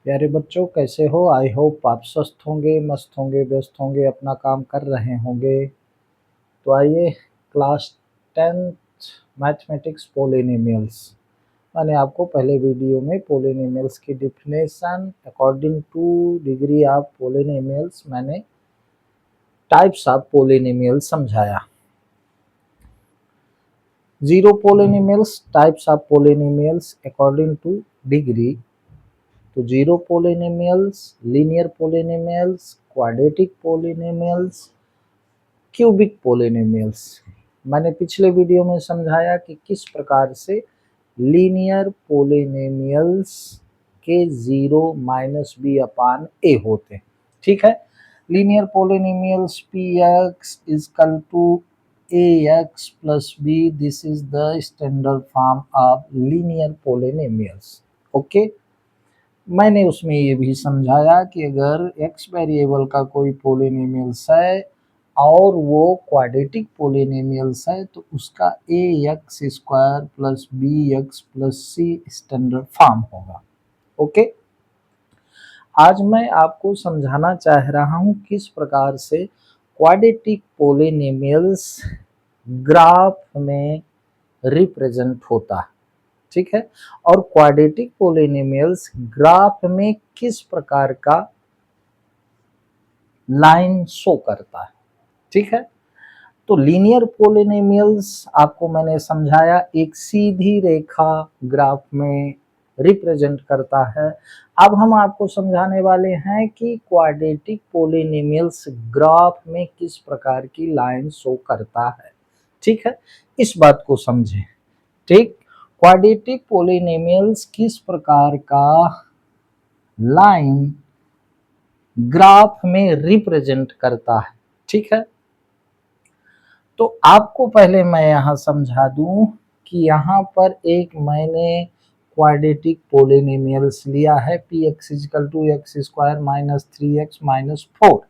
प्यारे बच्चों, कैसे हो? आई होप आप स्वस्थ होंगे, मस्त होंगे, व्यस्त होंगे, अपना काम कर रहे होंगे। तो आइए, क्लास 10th मैथमेटिक्स पॉलिनोमियल्स। मैंने आपको पहले वीडियो में पॉलिनोमियल्स की definition according to degree of polynomials मैंने टाइप्स ऑफ पॉलिनोमियल्स समझाया। Zero polynomials, types of polynomials according to degree. तो zero polynomials, linear polynomials, quadratic polynomials, cubic polynomials. मैंने पिछले वीडियो में समझाया कि किस प्रकार से लीनियर पॉलिनोमियल्स के zero minus b upon a होते हैं। ठीक है, linear polynomials p x is equal to a x plus b, this is the standard form of linear polynomials. Okay, मैंने उसमें ये भी समझाया कि अगर x वेरिएबल का कोई पॉलिनोमियल्स है और वो क्वाड्रेटिक पॉलिनोमियल्स है तो उसका a x square plus b x plus c standard form होगा। ओके, आज मैं आपको समझाना चाह रहा हूँ किस प्रकार से क्वाड्रेटिक पॉलिनोमियल्स ग्राफ में रिप्रेजेंट होता है। ठीक है, और क्वाड्रेटिक पॉलिनोमियल्स ग्राफ में किस प्रकार का लाइन शो करता है। ठीक है, तो लीनियर पॉलिनोमियल्स आपको मैंने समझाया एक सीधी रेखा ग्राफ में रिप्रेजेंट करता है। अब हम आपको समझाने वाले हैं कि क्वाड्रेटिक पॉलिनोमियल्स ग्राफ में किस प्रकार की लाइन शो करता है। ठीक है, इस बात को समझें। ठीक, क्वाड्रेटिक पॉलिनोमियल्स किस प्रकार का लाइन ग्राफ में रिप्रेजेंट करता है। ठीक है, तो आपको पहले मैं यहां समझा दूं कि यहां पर एक मैंने क्वाड्रेटिक पॉलिनोमियल्स लिया है p x is equal to x square minus 3x minus 4।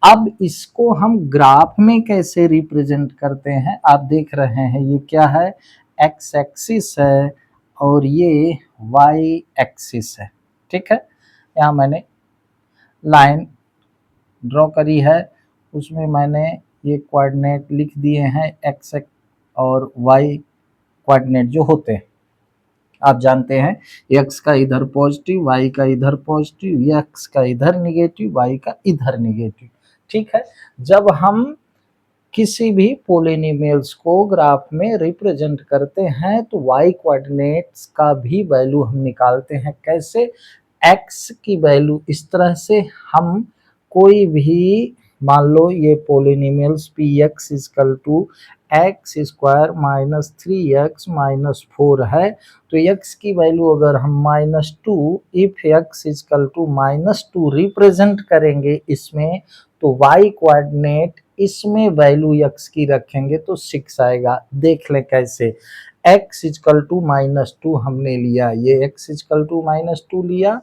अब इसको हम ग्राफ में कैसे रिप्रेजेंट करते हैं, आप देख रहे हैं ये क्या है, एक्स एक्सिस है और ये वाई एक्सिस है। ठीक है, यहाँ मैंने लाइन ड्रॉ करी है, उसमें मैंने ये कोऑर्डिनेट लिख दिए हैं, एक्स और वाई कोऑर्डिनेट जो होते हैं। आप जानते हैं एक्स का इधर पॉजिटिव, वाई का इधर पॉजिटिव, एक्स का इधर निगेटिव, वाई का इधर निगेटिव। ठीक है, जब हम किसी भी पॉलिनोमियल्स को ग्राफ में रिप्रेजेंट करते हैं तो वाई कोऑर्डिनेट्स का भी वैल्यू हम निकालते हैं। कैसे? एक्स की वैल्यू इस तरह से, हम कोई भी मान लो ये polynomials p x is equal to x square minus 3x minus 4 है, तो x की वैल्यू अगर हम -2 if x is equal to -2 represent करेंगे इसमें, तो y कोऑर्डिनेट इसमें वैल्यू x की रखेंगे तो 6 आएगा। देख लें कैसे, x इजकल टू -2 हमने लिया, ये x इजकल टू -2 लिया,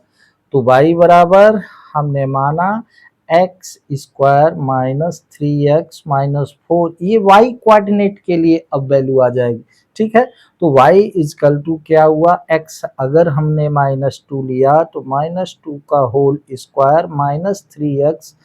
तो y बराबर हमने माना x square minus 3x minus 4, ये y कोऑर्डिनेट के लिए अब वैल्यू आ जाएगी। ठीक है, तो y इजकल टू क्या हुआ, x अगर हमने -2 लिया तो -2 का whole square minus 3x,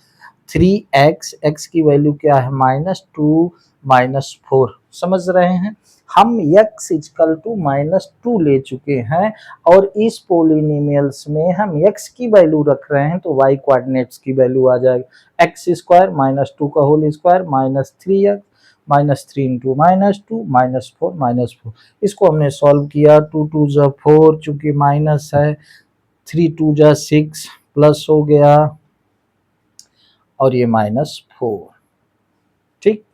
x की वैल्यू क्या है -2 -4। समझ रहे हैं, हम x इजकल टू -2 ले चुके हैं और इस पॉलिनोमियल्स में हम x की वैल्यू रख रहे हैं तो y कोऑर्डिनेट्स की वैल्यू आ जाएगी एक्स स्क्वायर -2 का होल स्क्वायर -3x -3 इंटू -2 -4 इसको हमने सॉल्व किया, 2 2 जा 4, चूंकि माइनस है 3 2 जा 6 प्लस हो गया और ये -4। ठीक,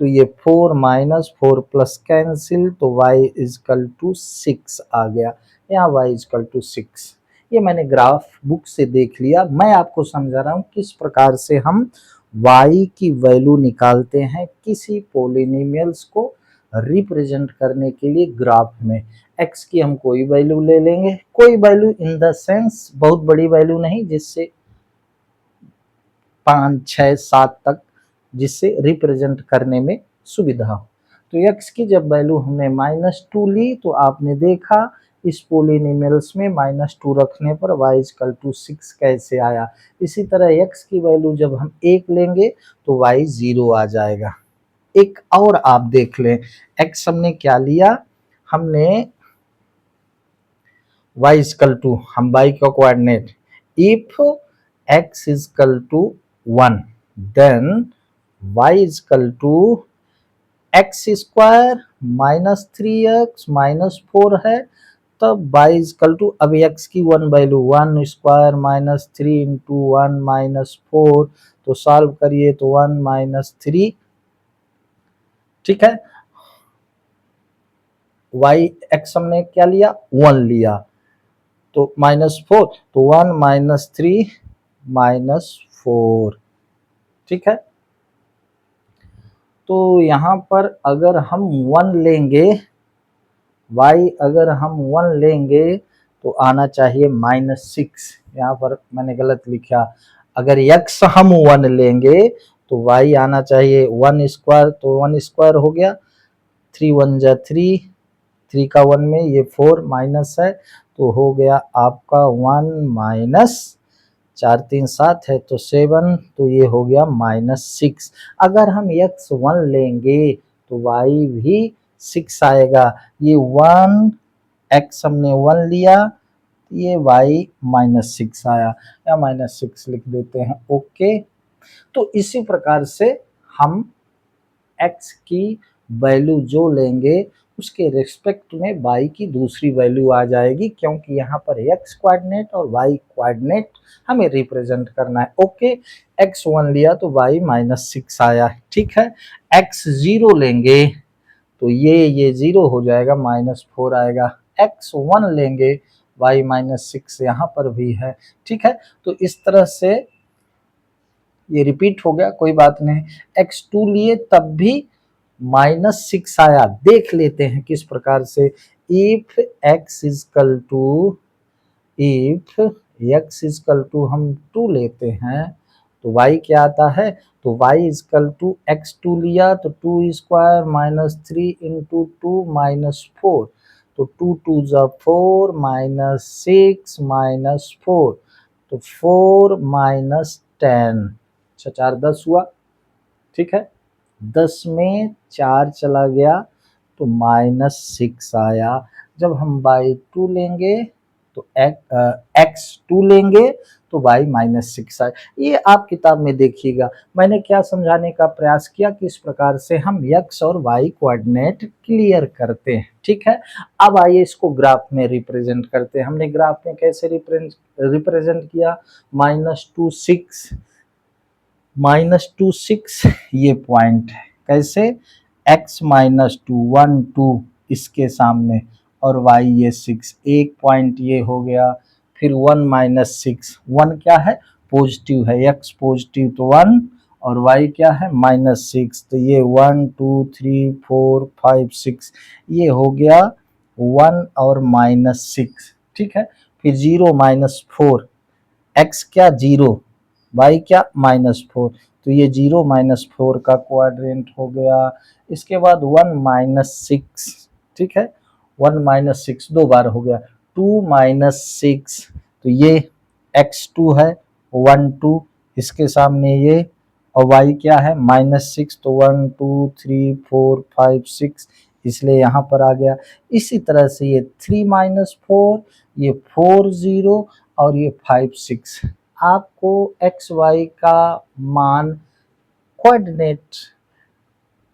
तो ये 4 -4 प्लस कैंसिल, तो y इजकल टू 6 आ गया। यहाँ y इजकल टू 6, ये मैंने ग्राफ बुक से देख लिया। मैं आपको समझा रहा हूँ किस प्रकार से हम y की वैल्यू निकालते हैं किसी पॉलिनोमियल्स को रिप्रेजेंट करने के लिए ग्राफ में। x की हम कोई वैल्यू ले लेंगे, कोई वैल्यू इन द सेंस बहुत बड़ी वैल्यू नहीं, जिससे 5 6 7 तक, जिससे रिप्रेजेंट करने में सुविधा हो। तो x की जब वैल्यू हमने -2 ली तो आपने देखा इस पोलिनोमियल्स में -2 रखने पर y इक्वल टू 6 कैसे आया। इसी तरह x की वैल्यू जब हम 1 लेंगे तो y 0 आ जाएगा। एक और आप देख लें, x हमने क्या लिया, हमने y इक्वल टू, हम y का coordinate, if x equal to 1 then y equal to x square minus 3x minus 4 है, तब y इक्वल टू, अब x की 1 value 1 square minus 3 into 1 minus 4, तो सॉल्व करिए तो 1 माइनस 3, ठीक है। y x हमने क्या लिया, 1 लिया, तो -4, तो 1 माइनस 3 माइनस 4, ठीक है। तो यहाँ पर अगर हम 1 लेंगे, y अगर हम 1 लेंगे तो आना चाहिए -6, यहाँ पर मैंने गलत लिखा, अगर x हम 1 लेंगे तो y आना चाहिए 1 स्क्वायर, तो 1 स्क्वायर हो गया, 3 1 जा 3, 3 का 1 में ये 4 माइनस है, तो हो गया आपका 1 माइनस 4 3 7 है तो 7, तो ये हो गया -6। अगर हम x 1 लेंगे तो y भी 6 आएगा, ये 1 x हमने 1 लिया, ये y -6 आया, या -6 लिख देते हैं, ओके। तो इसी प्रकार से हम x की वैल्यू जो लेंगे उसके रिस्पेक्ट में y की दूसरी वैल्यू आ जाएगी, क्योंकि यहाँ पर x कोऑर्डिनेट और y कोऑर्डिनेट हमें रिप्रेजेंट करना है, ओके। x 1 लिया तो y -6 आया, ठीक है। x 0 लेंगे तो ये 0 हो जाएगा, -4 आएगा, x 1 लेंगे y -6 यहाँ पर भी है, ठीक है। तो इस तरह से ये रिपीट हो गया, कोई बात नहीं। x2 लिए तब भी -6 आया, देख लेते हैं किस प्रकार से। इफ x इक्वल टू हम 2 लेते हैं तो y क्या आता है, तो y इक्वल टू x2 लिया तो 2 स्क्वायर माइनस 3 इंटू 2 माइनस 4, तो 2 2 जा 4 माइनस 6 माइनस 4, तो 4 माइनस 10, अच्छा 4 10 हुआ, ठीक है। 10 में 4 चला गया तो -6 आया। जब हम बाई 2 लेंगे तो x2 लेंगे तो y -6 आए। ये आप किताब में देखिएगा, मैंने क्या समझाने का प्रयास किया कि इस प्रकार से हम x और y कोऑर्डिनेट क्लियर करते हैं, ठीक है। अब आइए इसको ग्राफ में रिप्रेजेंट करते हैं। हमने ग्राफ में कैसे रिप्रेजेंट किया, -2 6 ये पॉइंट है, कैसे, x -2 1 2 इसके सामने और y ये 6, एक पॉइंट ये हो गया, फिर 1 -6, 1 क्या है, पॉजिटिव है, x पॉजिटिव तो 1 और y क्या है -6, तो ये 1 2 3 4 5 6, ये हो गया 1 और -6, ठीक है। फिर 0 -4, x क्या 0, y क्या -4, तो ये 0 -4 का क्वाड्रेंट हो गया। इसके बाद 1 -6, ठीक है, 1 -6 दो बार हो गया, 2 -6, तो ये x2 है 1 2, इसके सामने ये, और y क्या है -6, तो 1 2 3 4 5 6, इसलिए यहाँ पर आ गया। इसी तरह से ये 3 -4, ये 4 0 और ये 5 6, आपको एक्स वाई का मान कोऑर्डिनेट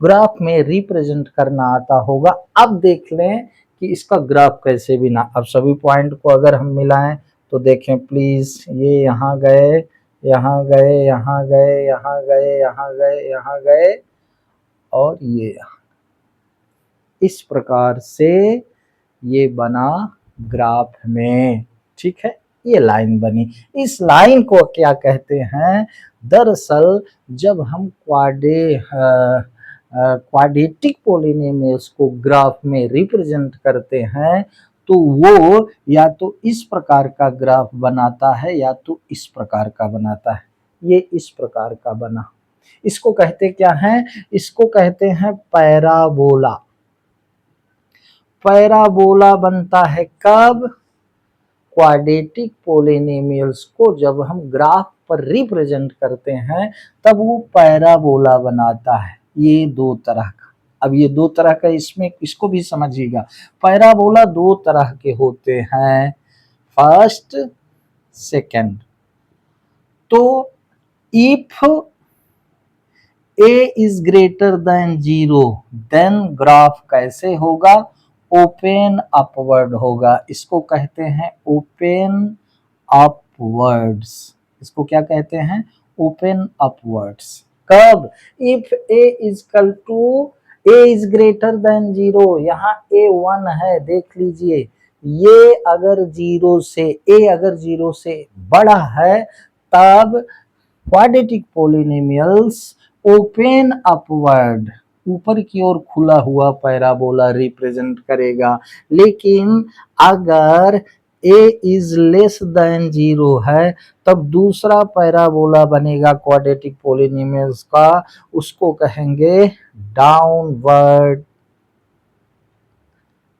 ग्राफ में रिप्रेजेंट करना आता होगा। अब देख लें कि इसका ग्राफ कैसे बिना, अब सभी पॉइंट को अगर हम मिलाएं तो देखें प्लीज, ये यहाँ गए यहाँ गए यहाँ गए यहाँ गए यहाँ गए यहाँ गए और ये इस प्रकार से ये बना ग्राफ में, ठीक है, ये लाइन बनी। इस लाइन को क्या कहते हैं, दरअसल जब हम क्वाड्रेटिक पॉलिनोमियल्स को ग्राफ में रिप्रेजेंट करते हैं तो वो या तो इस प्रकार का ग्राफ बनाता है या तो इस प्रकार का बनाता है। ये इस प्रकार का बना, इसको कहते क्या हैं, इसको कहते हैं पैराबोला। पैराबोला बनता है कब? क्वाड्रेटिक पोलिनोमियल्स को जब हम ग्राफ पर रिप्रेजेंट करते हैं तब वो पैराबोला बनाता है। ये दो तरह का, अब ये दो तरह का, इसमें इसको भी समझिएगा। पैराबोला दो तरह के होते हैं, फर्स्ट सेकंड। तो if a is greater than 0 then graph कैसे होगा? ओपन अपवर्ड होगा। इसको कहते हैं ओपन अपवर्ड्स। इसको क्या कहते हैं? Open upwards. कब? If a is equal to a is greater than 0, यहाँ a 1 है, देख लीजिए, ये अगर 0 से a अगर 0 से बड़ा है तब क्वाड्रेटिक पोलिनोमियल्स ओपन अपवर्ड, ऊपर की ओर खुला हुआ पैराबोला रिप्रेजेंट करेगा। लेकिन अगर a इज लेस देन 0 है तब दूसरा पैराबोला बनेगा क्वाड्रेटिक पोलिनोमियल्स का, उसको कहेंगे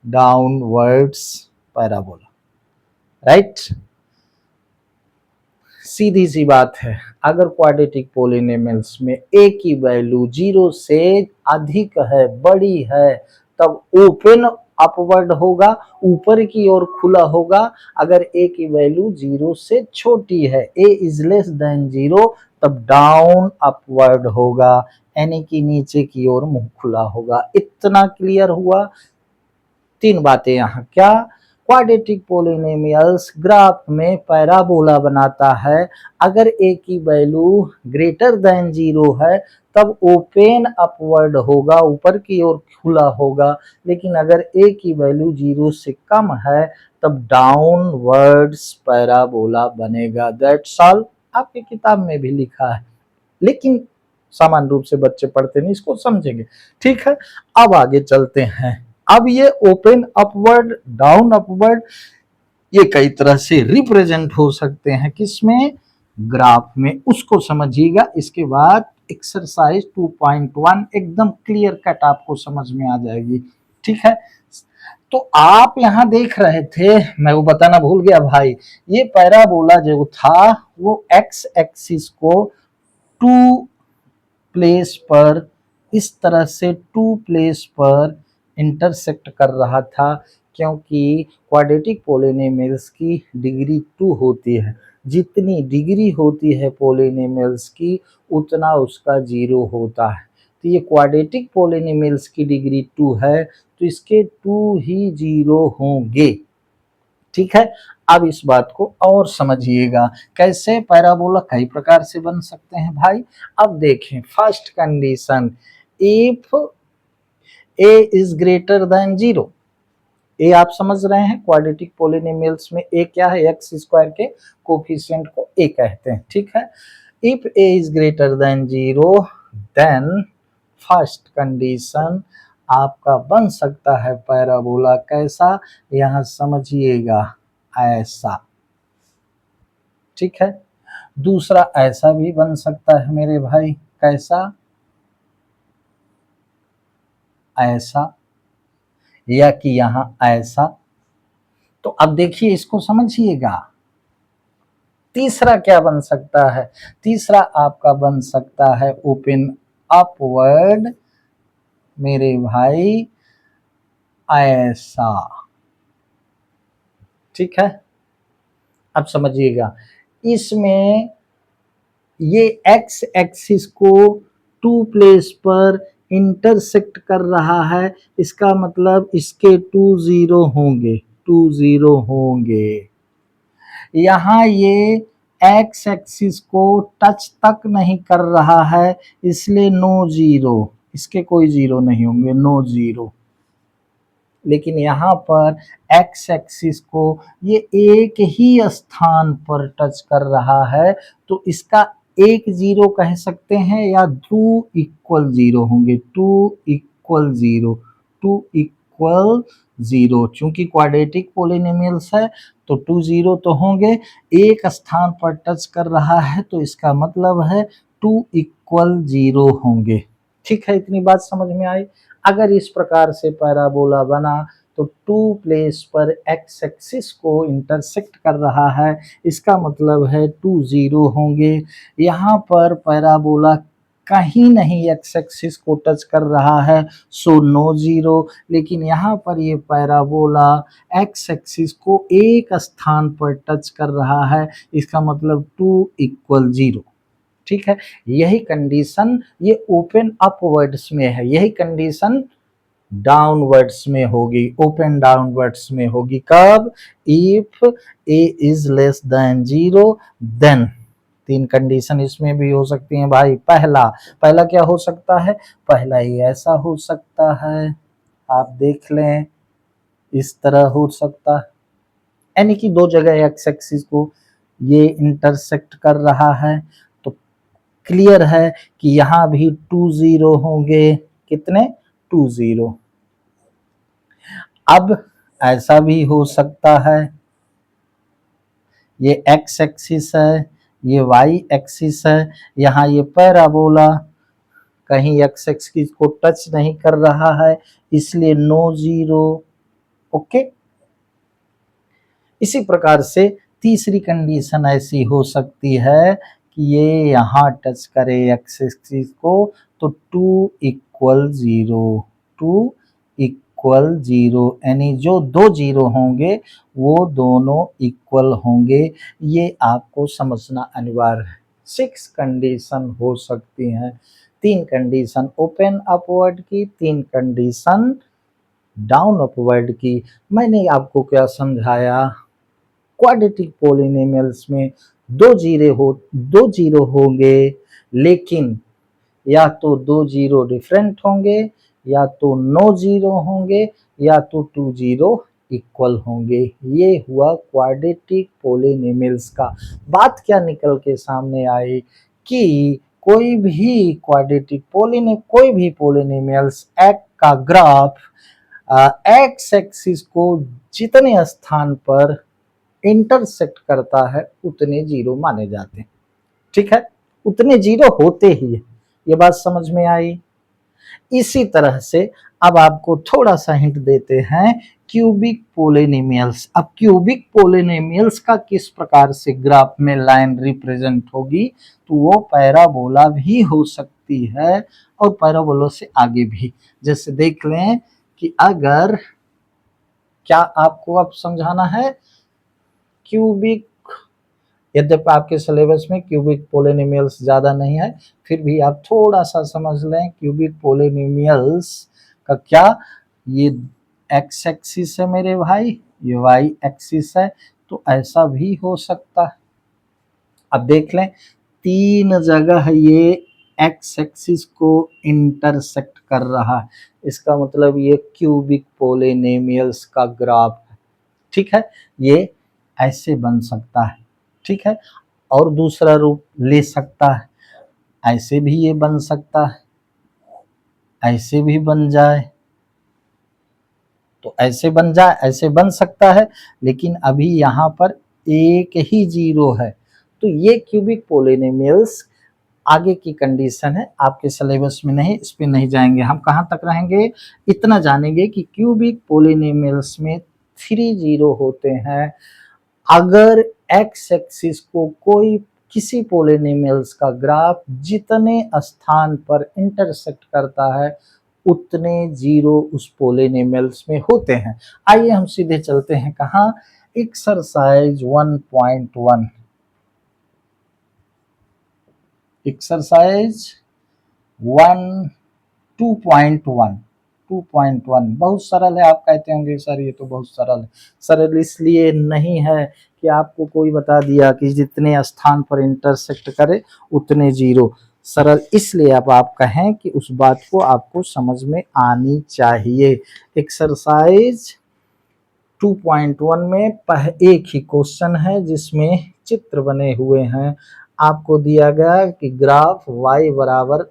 डाउनवर्ड्स पैराबोला। राइट? सीधी सी बात है, अगर क्वाड्रेटिक पोलिनोमियल्स में a की वैल्यू 0 से अधिक है, बड़ी है, तब ओपन अपवर्ड होगा, ऊपर की ओर खुला होगा। अगर a की वैल्यू 0 से छोटी है, a इज लेस देन 0, तब डाउन अपवर्ड होगा, यानी कि नीचे की ओर मुंह खुला होगा। इतना क्लियर हुआ? तीन बातें यहाँ क्या? क्वाड्रेटिक पोलिनोमियल्स ग्राफ में पैराबोला बनाता है। अगर a की वैल्यू ग्रेटर देन 0 है तब ओपन अपवर्ड होगा, ऊपर की ओर खुला होगा। लेकिन अगर a की वैल्यू 0 से कम है तब डाउनवर्ड्स पैराबोला बनेगा। That's all. आपकी किताब में भी लिखा है, लेकिन सामान्य रूप से बच्चे पढ़ते नहीं, इसको समझेंगे। ठीक है, अब आगे चलते हैं। अब ये ओपन अपवर्ड, डाउन अपवर्ड, ये कई तरह से रिप्रेजेंट हो सकते हैं, किसमें? ग्राफ में। उसको समझिएगा। इसके बाद एक्सरसाइज 2.1 एकदम क्लियर कट आपको समझ में आ जाएगी। ठीक है, तो आप यहां देख रहे थे, मैं वो बताना भूल गया भाई, ये पैराबोला जो था वो एक्स एक्सिस को 2 प्लेस पर, इस तरह से 2 प्लेस पर इंटरसेक्ट कर रहा था, क्योंकि क्वाड्रेटिक पोलिनोमियल्स की डिग्री 2 होती है। जितनी डिग्री होती है पोलिनोमियल्स की उतना उसका 0 होता है। तो ये क्वाड्रेटिक पोलिनोमियल्स की डिग्री 2 है, तो इसके 2 ही 0 होंगे। ठीक है, अब इस बात को और समझिएगा। कैसे पैराबोला कई प्रकार से बन सकते हैं भाई। अब देखें, first condition, if a is greater than 0, ए आप समझ रहे हैं, क्वाड्रेटिक पोलिनोमियल्स में ए क्या है? एक्स स्क्वायर के कोफिशिएंट को ए कहते हैं। ठीक है, if a is greater than 0 then first condition आपका बन सकता है पैराबोला। कैसा? यहां समझिएगा, ऐसा। ठीक है, दूसरा ऐसा भी बन सकता है मेरे भाई। कैसा? ऐसा, या कि यहां ऐसा। तो अब देखिए, इसको समझिएगा। तीसरा क्या बन सकता है? तीसरा आपका बन सकता है ओपन अपवर्ड मेरे भाई, ऐसा। ठीक है, अब समझिएगा, इसमें ये एक्स एक्सिस को 2 प्लेस पर इंटरसेक्ट कर रहा है, इसका मतलब इसके 2 0 होंगे, 2 0 होंगे। यहाँ ये एक्स एक्सिस को टच तक नहीं कर रहा है, इसलिए नो 0, इसके कोई 0 नहीं होंगे, नो 0। लेकिन यहाँ पर एक्स एक्सिस को ये एक ही स्थान पर टच कर रहा है, तो इसका एक 0 कह सकते हैं, या 2 इक्वल 0 होंगे, 2 इक्वल 0, 2 इक्वल 0। चूंकि क्वाड्रेटिक पोलिनोमियल्स है तो 2 0 तो होंगे। एक स्थान पर टच कर रहा है तो इसका मतलब है 2 इक्वल 0 होंगे। ठीक है, इतनी बात समझ में आई। अगर इस प्रकार से पैराबोला बना तो टू प्लेस पर एक्स एक्सिस को इंटरसेक्ट कर रहा है, इसका मतलब है 2 0 होंगे। यहाँ पर पैराबोला कहीं नहीं एक्स एक्सिस को टच कर रहा है, सो नो जीरो। लेकिन यहाँ पर ये पैराबोला एक्स एक्सिस को एक स्थान पर टच कर रहा है, इसका मतलब 2 = 0। ठीक है, यही कंडीशन ये ओपन अपवर्ड्स में है, यही कंडीशन डाउनवर्ड्स में होगी, ओपन डाउनवर्ड्स में होगी। कब? If a is less than 0 then. 3 condition इसमें भी हो सकती हैं भाई। पहला क्या हो सकता है? पहला ये ऐसा हो सकता है, आप देख लें, इस तरह हो सकता है, यानी कि दो जगह एक्स एक्सिस को ये इंटरसेक्ट कर रहा है। तो क्लियर है कि यहाँ भी 2 0 होंगे। कितने? 2 0। अब ऐसा भी हो सकता है, ये एक्स एक्सिस है, ये वाई एक्सिस है, यहाँ ये पैराबोला कहीं एक्स एक्सिस को टच नहीं कर रहा है, इसलिए नो जीरो। ओके, इसी प्रकार से तीसरी कंडीशन ऐसी हो सकती है कि ये यहाँ टच करे एक्स एक्सिस को, तो 2 = 0, 2 = 0, यानी जो दो जीरो होंगे वो दोनों इक्वल होंगे। ये आपको समझना अनिवार्य है। 6 कंडीशन हो सकती हैं, 3 कंडीशन ओपन अपवर्ड की, 3 कंडीशन डाउन अपवर्ड की। मैंने आपको क्या समझाया? क्वाड्रेटिक पोलिनोमियल्स में दो जीरो होंगे, लेकिन या तो 2 जीरो डिफरेंट होंगे, या तो नो जीरो होंगे, या तो 2 जीरो इक्वल होंगे। ये हुआ क्वाड्रेटिक पोलिनोमियल्स का। बात क्या निकल के सामने आई कि कोई भी पोलिनोमियल्स एक्स का ग्राफ एक्स एक्सिस को जितने स्थान पर इंटरसेक्ट करता है उतने जीरो माने जाते हैं। ठीक है, उतने जीरो होते ही है। ये बात समझ में आई? इसी तरह से अब आपको थोड़ा सा हिंट देते हैं क्यूबिक पोलिनोमियल्स। अब क्यूबिक पोलिनोमियल्स का किस प्रकार से ग्राफ में लाइन रिप्रेजेंट होगी, तो वो पैराबोला भी हो सकती है और पैराबोला से आगे भी। जैसे देख लें कि अगर, क्या आपको अब समझाना है क्यूबिक, यद्यपि आपके सिलेबस में क्यूबिक पोलिनोमियल्स ज़्यादा नहीं है, फिर भी आप थोड़ा सा समझ लें क्यूबिक पोलिनोमियल्स का क्या। ये एक्स एक्सिस है मेरे भाई, ये वाई एक्सिस है, तो ऐसा भी हो सकता है। अब देख लें, 3 जगह ये एक्स एक्सिस को इंटरसेक्ट कर रहा है, इसका मतलब ये क्यूबिक पोलिनोमियल्स का ग्राफ है। ठीक है, ये ऐसे बन सकता है। ठीक है, और दूसरा रूप ले सकता है, ऐसे भी ये बन सकता है, ऐसे भी बन जाए, तो ऐसे बन जाए, ऐसे बन सकता है, लेकिन अभी यहाँ पर एक ही जीरो है। तो ये क्यूबिक पोलिनोमियल्स आगे की कंडीशन है, आपके सिलेबस में नहीं, इस पे नहीं जाएंगे। हम कहाँ तक रहेंगे? इतना जानेंगे कि क्यूबिक पोलिनोमियल्स में 3 जीरो होते हैं। अगर एक्स एक्सिस को कोई किसी पोलिनोमियल्स का ग्राफ जितने स्थान पर इंटरसेक्ट करता है उतने जीरो उस पोलिनोमियल्स में होते हैं। आइए हम सीधे चलते हैं कहाँ? एक्सरसाइज 1.1। एक्सरसाइज 2.1 बहुत सरल है। आप कहते होंगे सर ये तो बहुत सरल है। सरल इसलिए नहीं है कि आपको कोई बता दिया कि जितने स्थान पर इंटरसेक्ट करे उतने जीरो। सरल इसलिए अब आप कहें कि उस बात को आपको समझ में आनी चाहिए। एक्सरसाइज 2.1 में एक ही क्वेश्चन है जिसमें चित्र बने हुए हैं। आपको दिया गया कि ग्राफ y बराबर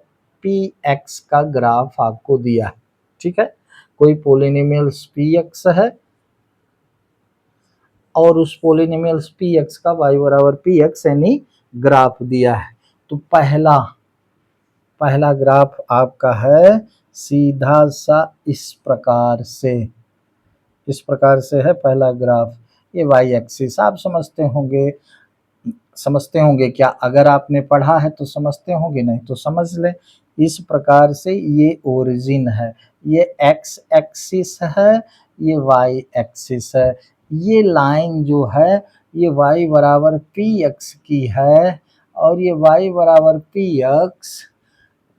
पी एक्स का ग्राफ आपको दिया है। ठीक है, कोई पोलिनोमियल्स पी एक्स है और उस पोलिनोमियल्स पी एक्स का y बराबर पी एक्स यानी ग्राफ दिया है। तो पहला ग्राफ आपका है सीधा सा इस प्रकार से। इस प्रकार से है पहला ग्राफ। ये वाई एक्सिस आप समझते होंगे क्या? अगर आपने पढ़ा है तो समझते होंगे, नहीं तो समझ ले। इस प्रकार से ये ओरिजिन है, ये एक्स एक्सिस है, ये वाई एक्सिस है। ये लाइन जो है ये y बराबर पी एक्स की है और ये y बराबर पी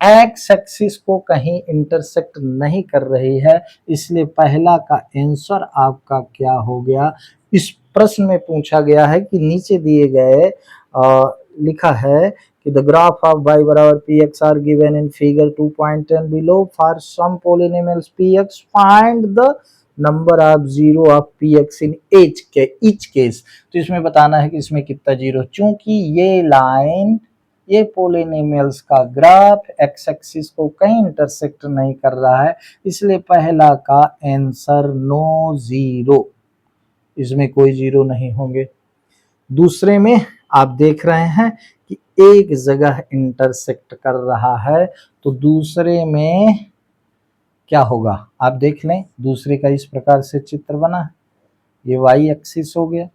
एक्स एक्सिस को कहीं इंटरसेक्ट नहीं कर रही है, इसलिए पहला का आंसर आपका क्या हो गया? इस प्रश्न में पूछा गया है कि नीचे दिए गए लिखा है कि द ग्राफ ऑफ y बराबर p x are given in figure 2.10 below for some polynomials p x find the number of zero of p x in each case. तो इसमें बताना है कि इसमें कितना जीरो, चूंकि ये लाइन ये पॉलिनोमियल्स का ग्राफ एक्स एक्सिस को कहीं इंटरसेक्ट नहीं कर रहा है, इसलिए पहला का आंसर नो जीरो, इसमें कोई जीरो नहीं होंगे। दूसरे में आप देख रहे हैं कि एक जगह इंटरसेक्ट कर रहा है, तो दूसरे में क्या होगा आप देख लें। दूसरे का इस प्रकार से चित्र बना है, ये वाई एक्सिस हो गया,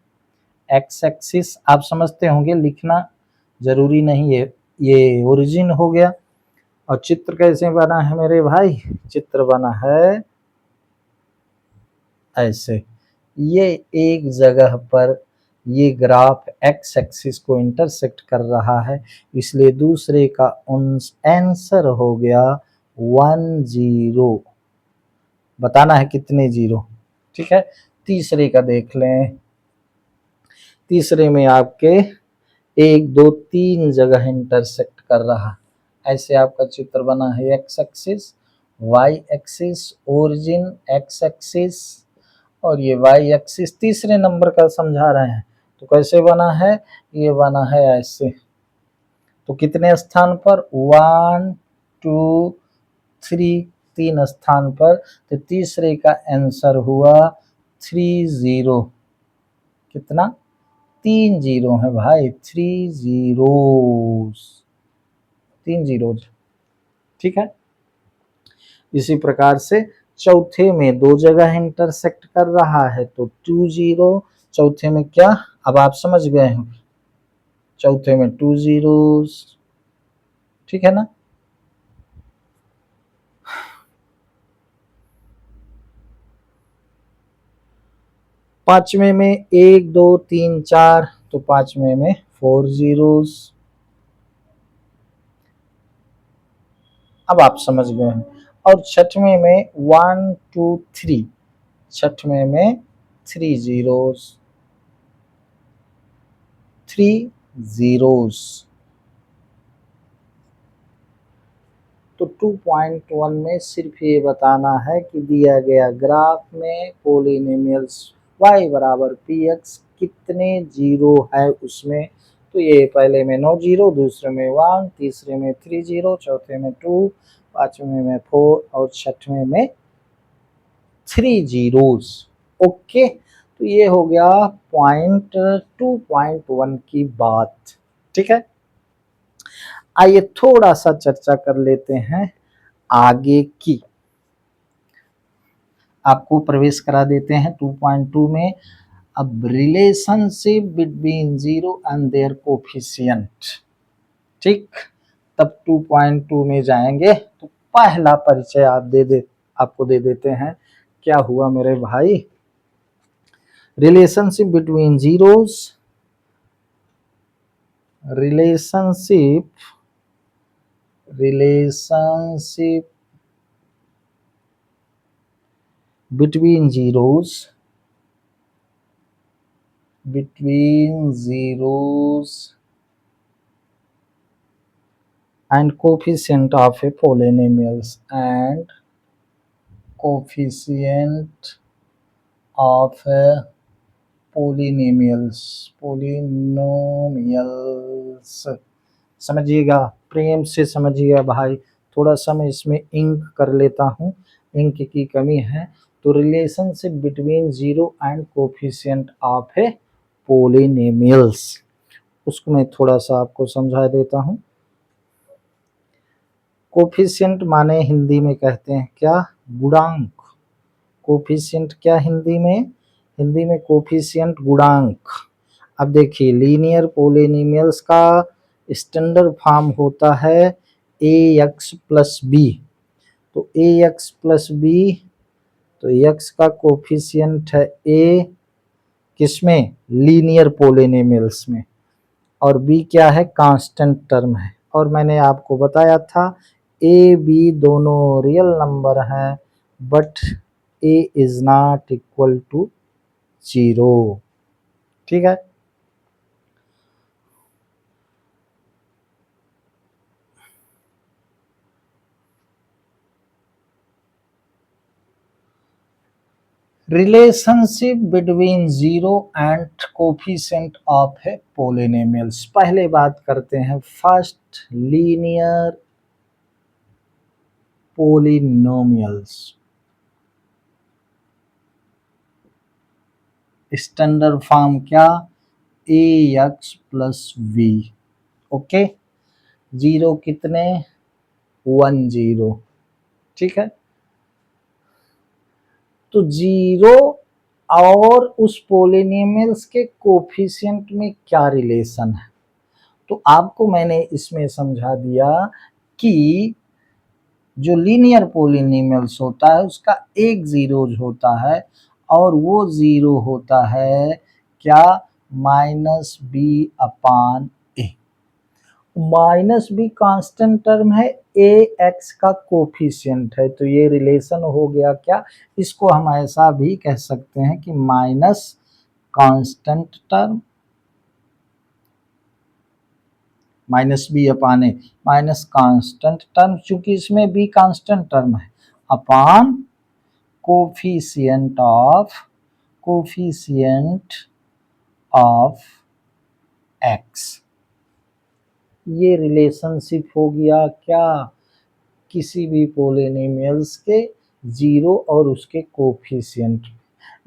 एक्स एक्सिस आप समझते होंगे, लिखना जरूरी नहीं है, ये ओरिजिन हो गया। और चित्र कैसे बना है मेरे भाई? चित्र बना है ऐसे, ये एक जगह पर ये ग्राफ एक्स एक्सिस को इंटरसेक्ट कर रहा है, इसलिए दूसरे का आंसर हो गया 10। बताना है कितने जीरो, ठीक है। तीसरे का देख लें, तीसरे में आपके 1 2 3 जगह इंटरसेक्ट कर रहा, ऐसे आपका चित्र बना है, x axis, y axis, origin x axis और ये वाई एक्सिस। तीसरे नंबर का समझा रहे हैं तो कैसे बना है? ये बना है ऐसे। तो कितने स्थान पर? 1 2 3, 3 स्थान पर, तो तीसरे का आंसर हुआ 30। कितना? 3 जीरो है भाई, 3 जीरोज, ठीक है। इसी प्रकार से चौथे में 2 जगह इंटरसेक्ट कर रहा है तो 2 जीरो। चौथे में क्या, अब आप समझ गए हैं, चौथे में 2 जीरोज, ठीक है ना। पांचवें में 1 2 3 4, तो पांचवें में 4 जीरोज। अब आप समझ गए हैं। और छठवें में 1 2 3, छठवें में 3 जीरोज, 3 जीरोज। तो 2.1 में सिर्फ ये बताना है कि दिया गया ग्राफ में पॉलिनोमियल्स y बराबर पी एक्स कितने जीरो है उसमें। तो ये पहले में 9 जीरो, दूसरे में 1, तीसरे में 3 जीरो, चौथे में 2, पांचवें में 4 और छठवें में 3 जीरोज। ओके, तो ये हो गया पॉइंट 2.1 की बात, ठीक है। आइए थोड़ा सा चर्चा कर लेते हैं आगे की, आपको प्रवेश करा देते हैं 2.2 में। अब relationship between zero and their coefficient, ठीक। तब 2.2 में जाएंगे तो पहला परिचय आपको दे देते हैं। क्या हुआ मेरे भाई? Relationship between zeros, relationship between zeros and coefficient of a polynomials and coefficient of a polynomials समझिएगा, प्रेम से समझिएगा भाई। थोड़ा सा मैं इसमें इंक कर लेता हूँ, इंक की कमी है। तो relationship between zero and coefficient of A polynomials, उसको मैं थोड़ा सा आपको समझा देता हूँ। कोफिशिएंट माने हिंदी में कहते हैं क्या? गुणांक। कोफिशिएंट क्या हिंदी में कोफिशिएंट गुणांक। अब देखिए लीनियर पोलिनोमियल्स का स्टैंडर्ड फॉर्म होता है ax प्लस बी। तो ax प्लस बी, तो x का कोफिशिएंट है a किसमें, लीनियर पोलिनोमियल्स में, और b क्या है, कांस्टेंट टर्म है। और मैंने आपको बताया था a b दोनों रियल नंबर हैं but a is not equal to 0। ठीक है। Relationship between zero and coefficient of a polynomials. पहले बात करते हैं first linear polynomials. Standard form क्या, ax plus v। Okay, zero कितने, 1 0। ठीक है। तो जीरो और उस पोलिनोमियल्स के कोफिशिएंट में क्या रिलेशन है, तो आपको मैंने इसमें समझा दिया कि जो लीनियर पोलिनोमियल्स होता है उसका एक जीरोज होता है और वो जीरो होता है क्या, minus b upon a. Minus b constant term है, ए एक्स का कोफिशिएंट है, तो ये रिलेशन हो गया क्या, इसको हम ऐसा भी कह सकते हैं कि minus constant term, minus b upon a, minus constant term, चूंकि इसमें बी कांस्टेंट टर्म है, अपान कोफिशिएंट ऑफ एक्स। ये रिलेशनशिप हो गया क्या, किसी भी पोलिनोमियल्स के जीरो और उसके कोफिशिएंट।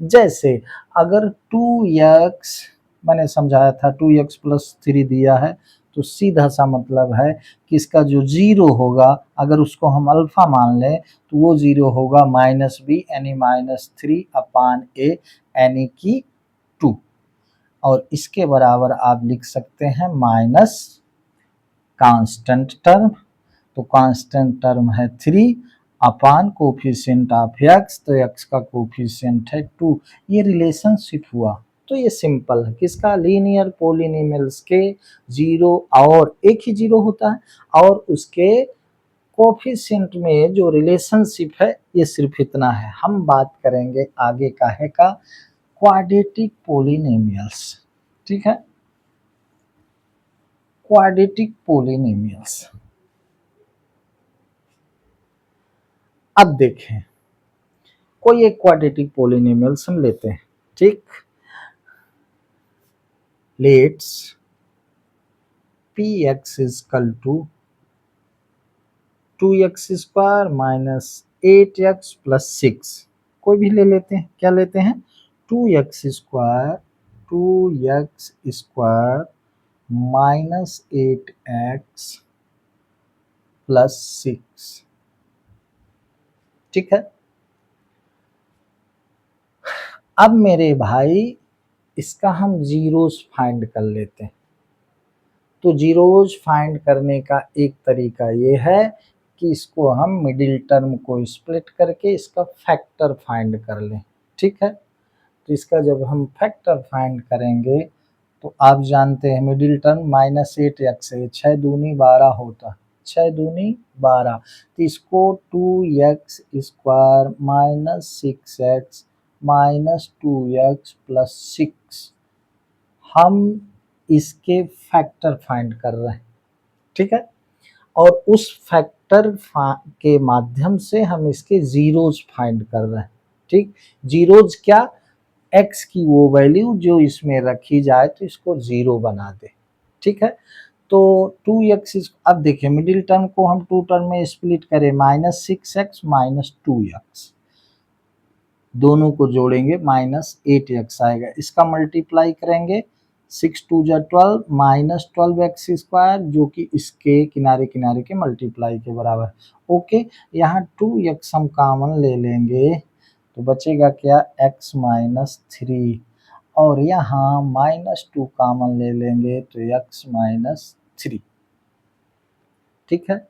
जैसे अगर 2x, मैंने समझाया था 2x प्लस 3 दिया है, तो सीधा सा मतलब है कि इसका जो जीरो होगा अगर उसको हम अल्फा मान लें तो वो जीरो होगा माइनस बी यानी माइनस 3 अपान ए यानी कि 2। और इसके बराबर आप लिख सकते हैं माइनस कांस्टेंट टर्म, तो कांस्टेंट टर्म है 3 अपान कोफिशिएंट ऑफ एक्स, तो एक्स का कोफिशिएंट है 2। ये रिलेशनशिप हुआ। तो ये सिंपल है किसका, लीनियर पोलिनोमियल्स के जीरो और एक ही जीरो होता है और उसके कोफिशिएंट में जो रिलेशनशिप है ये सिर्फ इतना है। हम बात करेंगे आगे का है का क्वाड्रेटिक पोलिनोमियल्स। ठीक है, क्वाड्रेटिक पोलिनोमियल्स। अब देखें कोई एक क्वाड्रेटिक पोलिनोमियल्स हम लेते हैं। ठीक, let's px is equal to 2x square minus 8x plus 6। कोई भी ले लेते हैं, क्या लेते हैं, 2x square minus 8x plus 6। ठीक है। अब मेरे भाई इसका हम जीरोस फाइंड कर लेते हैं। तो जीरोस फाइंड करने का एक तरीका ये है कि इसको हम मिडिल टर्म को स्प्लिट करके इसका फैक्टर फाइंड कर लें। ठीक है। तो इसका जब हम फैक्टर फाइंड करेंगे तो आप जानते हैं मिडिल टर्म माइनस 8x है, 6 दूनी 12 होता, 6 दूनी 12, तो इसको 2x square minus 6x minus 2x plus 6 हम इसके फैक्टर फाइंड कर रहे हैं। ठीक है। और उस फैक्टर के माध्यम से हम इसके जीरोज फाइंड कर रहे हैं। ठीक, जीरोज क्या, x की वो वैल्यू जो इसमें रखी जाए तो इसको जीरो बना दे। ठीक है। तो 2x, अब देखिए मिडिल टर्म को हम टू टर्म में स्प्लिट करें, माइनस 6x माइनस 2x, दोनों को जोड़ेंगे माइनस 8x आएगा, इसका मल्टीप्लाई करेंगे 6 2 जा 12 माइनस 12x स्क्वायर जो कि इसके किनारे किनारे के मल्टीप्लाई के बराबर। ओके, यहाँ 2x हम कॉमन ले लेंगे तो बचेगा क्या, x माइनस 3, और यहाँ -2 कॉमन ले लेंगे तो x माइनस 3। ठीक है,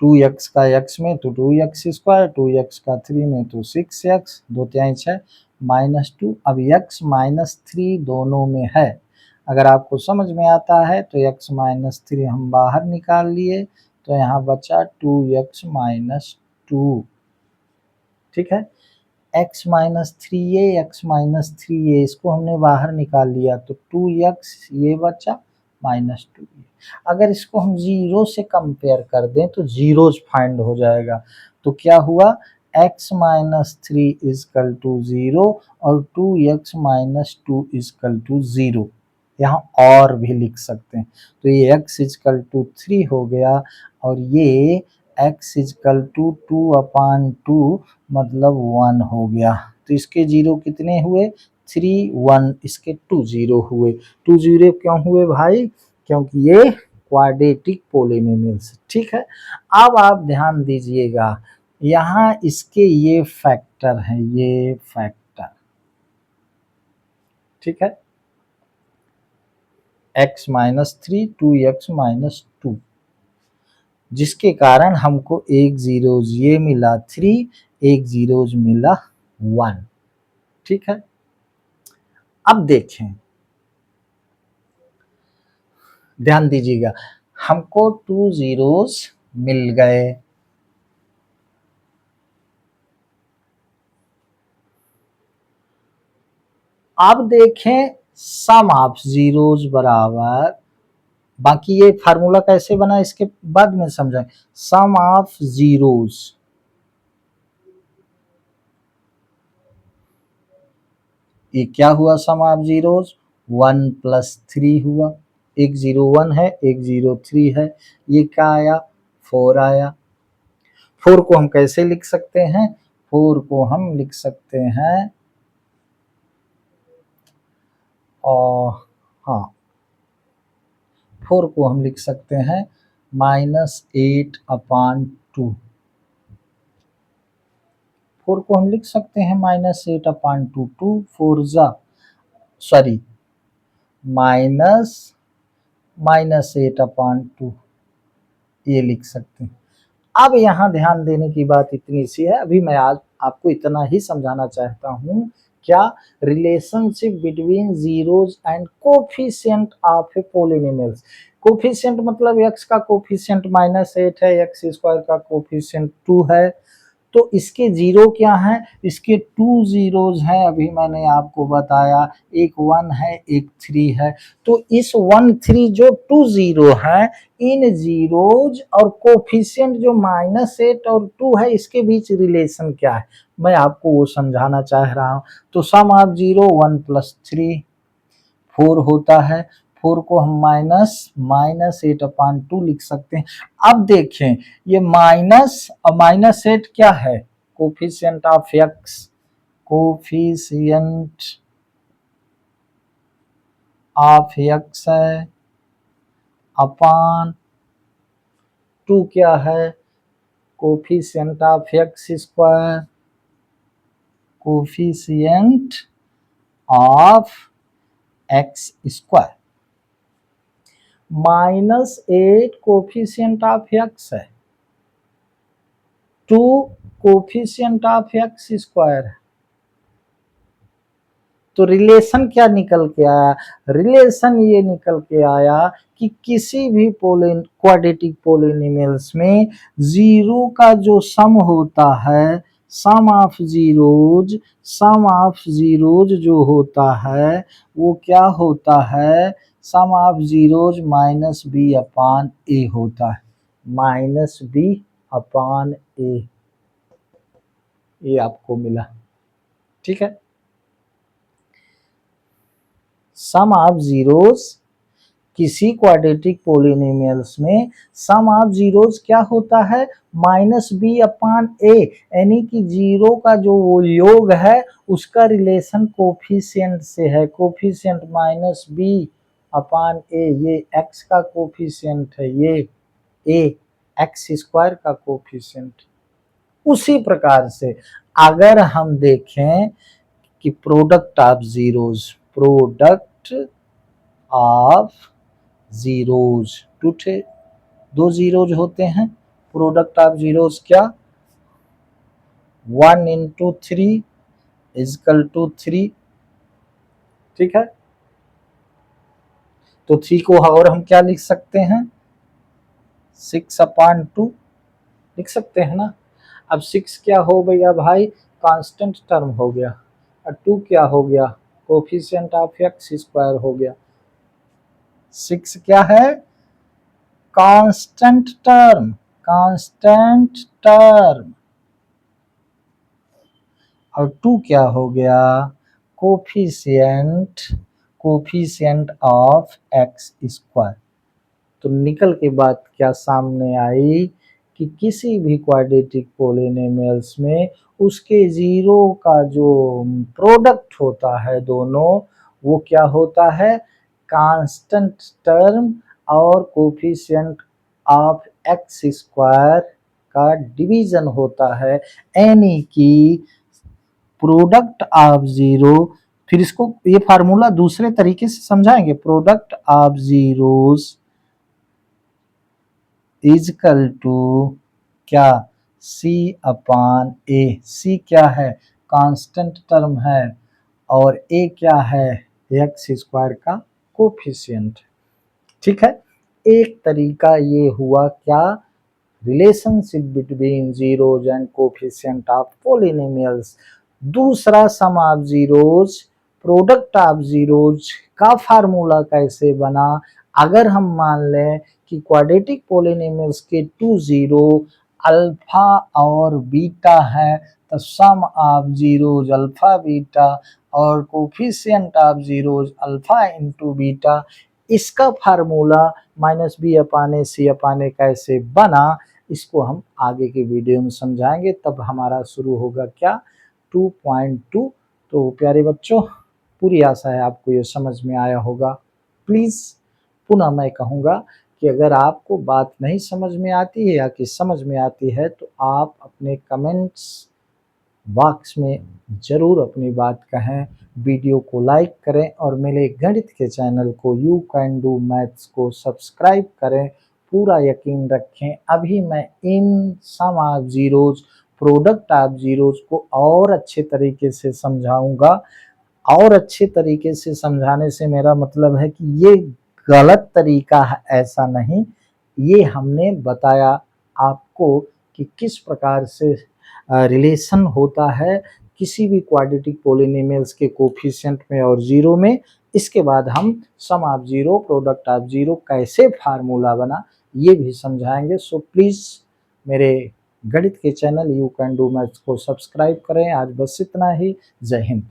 2x का x में तो 2x स्क्वायर, 2x का 3 में तो 6x, 2 तिहाई 6 -2। अब x माइनस 3 दोनों में है, अगर आपको समझ में आता है तो x माइनस 3 हम बाहर निकाल लिए, तो यहाँ बचा 2x माइनस 2। ठीक है, x माइनस 3 ये, x माइनस 3 ये, इसको हमने बाहर निकाल लिया तो 2x ये बचा -2। अगर इसको हम जीरो से कंपेयर कर दें तो जीरोज फाइंड हो जाएगा। तो क्या हुआ, x माइनस 3 इजकल टू 0 और 2x माइनस 2 इजकल टू 0। यहाँ और भी लिख सकते हैं, तो ये x इजकल टू 3 हो गया, और ये x इजकल टू 2/2 मतलब 1 हो गया। तो इसके जीरो कितने हुए, 3, 1, इसके 2 जीरो हुए। 2 जीरो क्यों हुए भाई, क्योंकि ये क्वाड्रेटिक पोलिनोमियल्स। ठीक है, अब आप ध्यान दीजिएगा, यहाँ इसके ये फैक्टर हैं, ये फैक्टर। ठीक है, x माइनस 3, 2x माइनस 2, जिसके कारण हमको एक जीरोज ये मिला 3, एक जीरोज मिला 1। ठीक है, अब देखें, ध्यान दीजिएगा, हमको 2 जीरोज मिल गए। अब देखें सम ऑफ जीरोज बराबर, बाकी ये फार्मूला कैसे बना इसके बाद में समझाएं। सम ऑफ जीरोज, ये क्या हुआ, सम ऑफ जीरोज 1 + 3 हुआ, एक 0 1 है, एक 0 3 है, ये क्या आया, 4 आया। 4 को हम कैसे लिख सकते हैं, 4 को हम लिख सकते हैं, और हाँ 4 को हम लिख सकते हैं -8/2। 4 को हम लिख सकते हैं -8/2, 2 4 जा सॉरी -8/2 ये लिख सकते हैं। अब यहाँ ध्यान देने की बात इतनी सी है, अभी मैं आज आपको इतना ही समझाना चाहता हूँ, क्या, relationship between zeros and coefficient of a polynomials. Coefficient मतलब x का कोफिशिएंट -8 है, x स्क्वायर का कोफिशिएंट 2 है, तो इसके जीरो क्या हैं, इसके 2 जीरोज हैं, अभी मैंने आपको बताया, एक 1 है, एक 3 है। तो इस 1 3 जो 2 जीरो हैं, इन जीरोज और कोफिशिएंट जो -8 और 2 है, इसके बीच रिलेशन क्या है, मैं आपको वो समझाना चाह रहा हूँ। तो सम ऑफ जीरो 1 + 3 4 होता है, 4 को हम -8/2 लिख सकते हैं। अब देखें, ये माइनस और -8 क्या है, coefficient of x, coefficient of x है, अपॉन 2 क्या है, coefficient of x square, coefficient of x square. -8 coefficient of x है, 2 कोफिशिएंट ऑफ x स्क्वायर है। तो रिलेशन क्या निकल के आया, रिलेशन ये निकल के आया कि किसी भी क्वाड्रेटिक पोलिनोमियल्स में जीरो का जो सम होता है, sum of zeros, sum of zeros जो होता है वो क्या होता है, सम ऑफ जीरोज -b/a होता है, -b/a, ये आपको मिला। ठीक है, सम ऑफ जीरोज, किसी क्वाड्रेटिक पोलिनोमियल्स में सम ऑफ जीरोज क्या होता है, -b/a, यानी कि जीरो का जो वो योग है उसका रिलेशन कोफिशिएंट से है, कोफिशिएंट -b/a, ये x का कोफिशिएंट है, ये a x स्क्वायर का कोफिशिएंट, उसी प्रकार से अगर हम देखें कि product of zeros, product of zeros, दो जीरोज होते हैं, प्रोडक्ट ऑफ जीरोज क्या, 1 into 3 इज इक्वल टू 3, ठीक है। तो 3 को और हम क्या लिख सकते हैं, 6/2 लिख सकते हैं ना। अब 6 क्या हो गया भाई, कांस्टेंट टर्म हो गया, और 2 क्या हो गया, कोफिशिएंट ऑफ एक्स स्क्वायर हो गया। 6 क्या है, कांस्टेंट टर्म, कांस्टेंट टर्म, और 2 क्या हो गया, coefficient, coefficient of x square. तो निकल के बात क्या सामने आई कि किसी भी क्वाड्रेटिक पोलिनोमियल्स में उसके जीरो का जो प्रोडक्ट होता है दोनों, वो क्या होता है, कांस्टेंट टर्म और कोफिशिएंट ऑफ एक्स स्क्वायर का डिवीजन होता है, यानी कि प्रोडक्ट ऑफ जीरो। फिर इसको ये फार्मूला दूसरे तरीके से समझाएंगे, product of zeros is equal to क्या, C/A। C क्या है, कांस्टेंट टर्म है, और A क्या है, एक्स स्क्वायर का कोफिशिएंट, ठीक है। एक तरीका ये हुआ क्या, relationship between zeros and coefficient of polynomials. दूसरा sum of zeros, product of zeros का फार्मूला कैसे बना, अगर हम मान लें कि क्वाड्रेटिक पॉलिनोमियल्स के 2 जीरो अल्फा और बीटा है, तो सम ऑफ जीरोज अल्फा बीटा और coefficient of zeros alpha into beta, इसका फार्मूला -b/a/c/a कैसे बना, इसको हम आगे के वीडियो में समझाएंगे। तब हमारा शुरू होगा क्या, 2.2। तो प्यारे बच्चों, पूरी आशा है आपको ये समझ में आया होगा। प्लीज़ पुनः मैं कहूँगा कि अगर आपको बात नहीं समझ में आती है या कि समझ में आती है, तो आप अपने कमेंट्स बॉक्स में ज़रूर अपनी बात कहें, वीडियो को लाइक करें और मेरे गणित के चैनल को यू कैन डू मैथ्स को सब्सक्राइब करें। पूरा यकीन रखें, अभी मैं इन sum of zeros, product of zeros को और अच्छे तरीके से समझाऊंगा। और अच्छे तरीके से समझाने से मेरा मतलब है कि ये गलत तरीका है, ऐसा नहीं, ये हमने बताया आपको कि किस प्रकार से रिलेशन होता है किसी भी क्वाड्रेटिक पॉलिनोमियल्स के कोफिशिएंट में और जीरो में। इसके बाद हम sum of zero, product of zero कैसे फार्मूला बना, ये भी समझाएंगे। सो प्लीज़ मेरे गणित के channel you can do maths को सब्सक्राइब करें। आज बस इतना ही। जय हिंद।